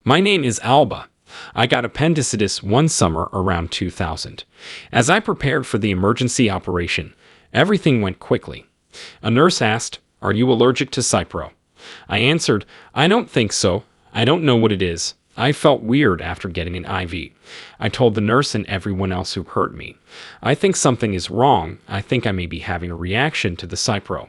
My name is Alba. I got appendicitis one summer around 2000. As I prepared for the emergency operation, everything went quickly. A nurse asked, "Are you allergic to Cipro?" I answered, "I don't think so. I don't know what it is. I felt weird after getting an IV. I told the nurse and everyone else who heard me. I think something is wrong. I think I may be having a reaction to the Cipro."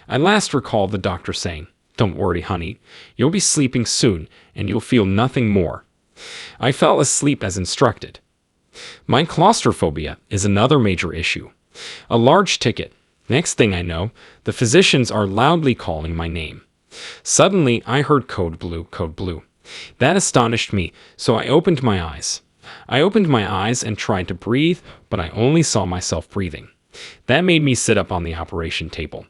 I last recall the doctor saying, "Don't worry, honey. You'll be sleeping soon, and you'll feel nothing more." I fell asleep as instructed. My claustrophobia is another major issue. A large ticket. Next thing I know, the physicians are loudly calling my name. Suddenly, I heard code blue, code blue. That astonished me, so I opened my eyes. I opened my eyes and tried to breathe, but I only saw myself breathing. That made me sit up on the operation table.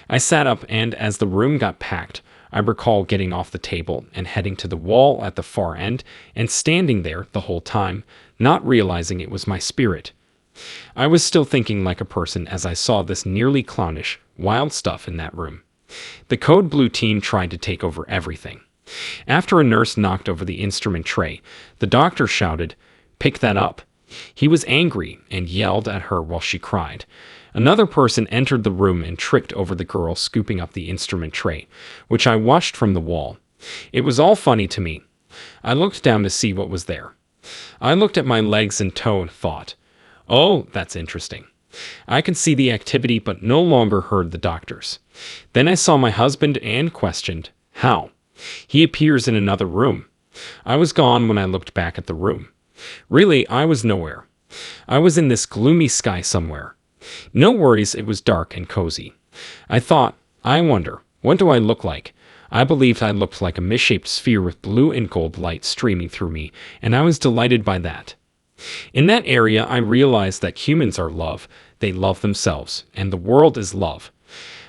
I sat up, and as the room got packed, I recall getting off the table and heading to the wall at the far end and standing there the whole time, not realizing it was my spirit. I was still thinking like a person as I saw this nearly clownish, wild stuff in that room. The Code Blue team tried to take over everything. After a nurse knocked over the instrument tray, the doctor shouted, "Pick that up." He was angry and yelled at her while she cried. Another person entered the room and tripped over the girl scooping up the instrument tray, which I watched from the wall. It was all funny to me. I looked down to see what was there. I looked at my legs and toe and thought, "Oh, that's interesting." I could see the activity but no longer heard the doctors. Then I saw my husband and questioned, "How?" He appears in another room. I was gone when I looked back at the room. Really, I was nowhere. I was in this gloomy sky somewhere. No worries, it was dark and cozy. I thought, I wonder, what do I look like? I believed I looked like a misshaped sphere with blue and gold light streaming through me, and I was delighted by that. In that area, I realized that humans are love, they love themselves, and the world is love.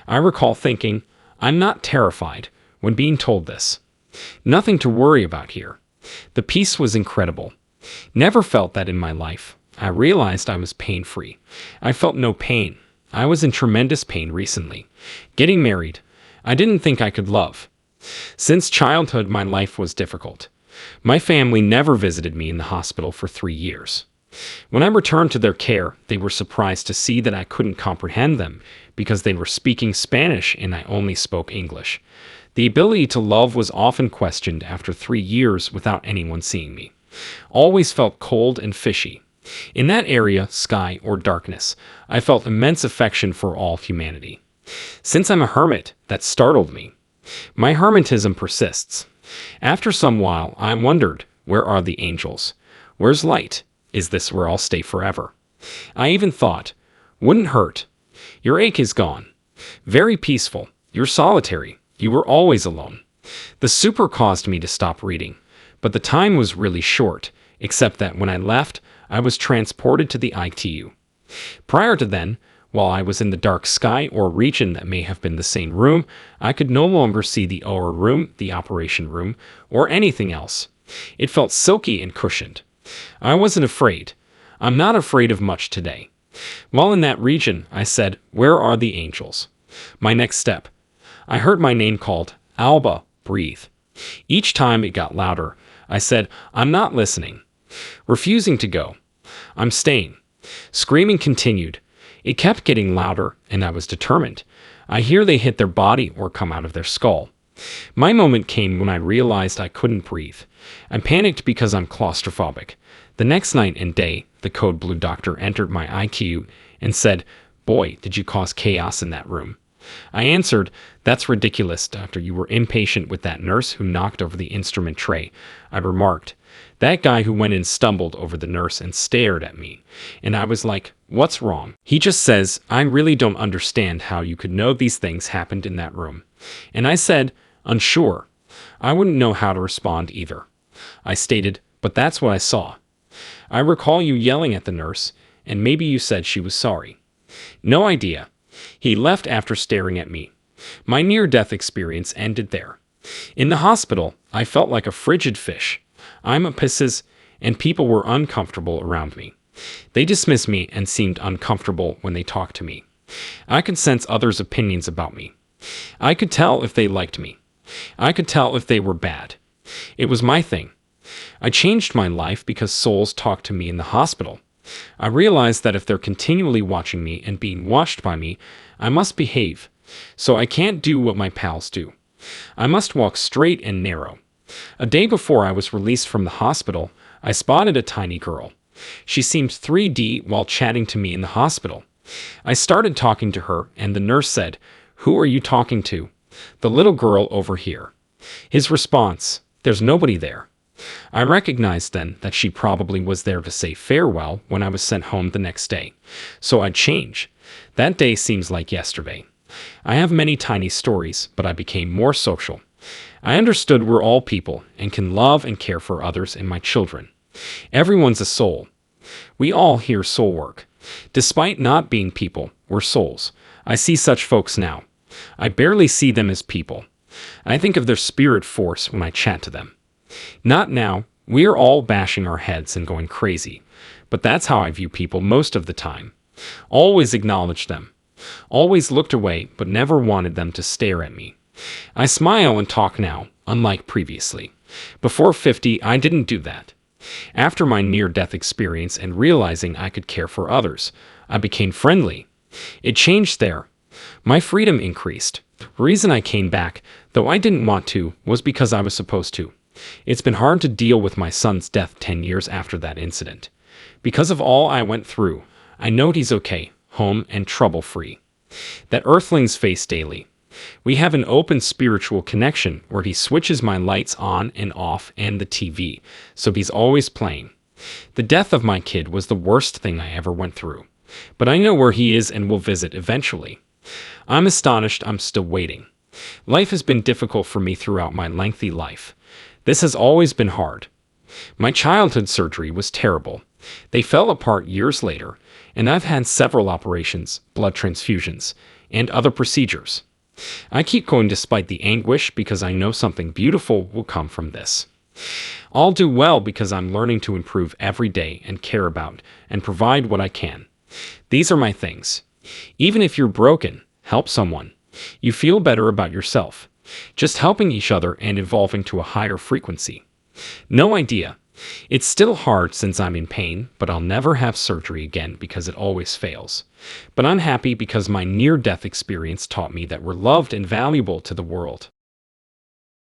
I recall thinking, I'm not terrified when being told this. Nothing to worry about here. The peace was incredible. Never felt that in my life. I realized I was pain-free. I felt no pain. I was in tremendous pain recently. Getting married. I didn't think I could love. Since childhood, my life was difficult. My family never visited me in the hospital for 3 years. When I returned to their care, they were surprised to see that I couldn't comprehend them because they were speaking Spanish and I only spoke English. The ability to love was often questioned after 3 years without anyone seeing me. Always felt cold and fishy. In that area, sky or darkness, I felt immense affection for all humanity. Since I'm a hermit, that startled me. My hermetism persists. After some while, I wondered, where are the angels? Where's light? Is this where I'll stay forever? I even thought, wouldn't hurt. Your ache is gone. Very peaceful. You're solitary. You were always alone. The super caused me to stop reading, but the time was really short, except that when I left, I was transported to the ITU. Prior to then, while I was in the dark sky or region that may have been the same room, I could no longer see the OR room, the operation room, or anything else. It felt silky and cushioned. I wasn't afraid. I'm not afraid of much today. While in that region, I said, "Where are the angels?" My next step. I heard my name called, "Alba, breathe." Each time it got louder, I said, "I'm not listening." Refusing to go. "I'm staying." Screaming continued. It kept getting louder, and I was determined. I hear they hit their body or come out of their skull. My moment came when I realized I couldn't breathe. I panicked because I'm claustrophobic. The next night and day, the Code Blue doctor entered my ICU and said, "Boy, did you cause chaos in that room." I answered, "That's ridiculous, doctor. You were impatient with that nurse who knocked over the instrument tray." I remarked, "That guy who went in stumbled over the nurse and stared at me." And I was like, "What's wrong?" He just says, "I really don't understand how you could know these things happened in that room." And I said, "Unsure. I wouldn't know how to respond either." I stated, "But that's what I saw." I recall you yelling at the nurse, and maybe you said she was sorry. No idea. He left after staring at me. My near-death experience ended there. In the hospital, I felt like a frigid fish. I'm a pisses, and people were uncomfortable around me. They dismissed me and seemed uncomfortable when they talked to me. I could sense others' opinions about me. I could tell if they liked me. I could tell if they were bad. It was my thing. I changed my life because souls talked to me in the hospital. I realized that if they're continually watching me and being watched by me, I must behave. So I can't do what my pals do. I must walk straight and narrow. A day before I was released from the hospital, I spotted a tiny girl. She seemed 3D while chatting to me in the hospital. I started talking to her, and the nurse said, "Who are you talking to?" "The little girl over here." His response, "There's nobody there." I recognized then that she probably was there to say farewell when I was sent home the next day. So I'd change. That day seems like yesterday. I have many tiny stories, but I became more social. I understood we're all people and can love and care for others and my children. Everyone's a soul. We all hear soul work. Despite not being people, we're souls. I see such folks now. I barely see them as people. I think of their spirit force when I chat to them. Not now. We are all bashing our heads and going crazy. But that's how I view people most of the time. Always acknowledge them. Always looked away, but never wanted them to stare at me. I smile and talk now, unlike previously. Before 50, I didn't do that. After my near-death experience and realizing I could care for others, I became friendly. It changed there. My freedom increased. The reason I came back, though I didn't want to, was because I was supposed to. It's been hard to deal with my son's death 10 years after that incident. Because of all I went through, I know he's okay, home, and trouble-free. That earthlings face daily. We have an open spiritual connection where he switches my lights on and off and the TV, so he's always playing. The death of my kid was the worst thing I ever went through. But I know where he is and will visit eventually. I'm astonished I'm still waiting. Life has been difficult for me throughout my lengthy life. This has always been hard. My childhood surgery was terrible. They fell apart years later, and I've had several operations, blood transfusions, and other procedures. I keep going despite the anguish because I know something beautiful will come from this. I'll do well because I'm learning to improve every day and care about and provide what I can. These are my things. Even if you're broken, help someone. You feel better about yourself. Just helping each other and evolving to a higher frequency. No idea. It's still hard since I'm in pain, but I'll never have surgery again because it always fails. But I'm happy because my near-death experience taught me that we're loved and valuable to the world.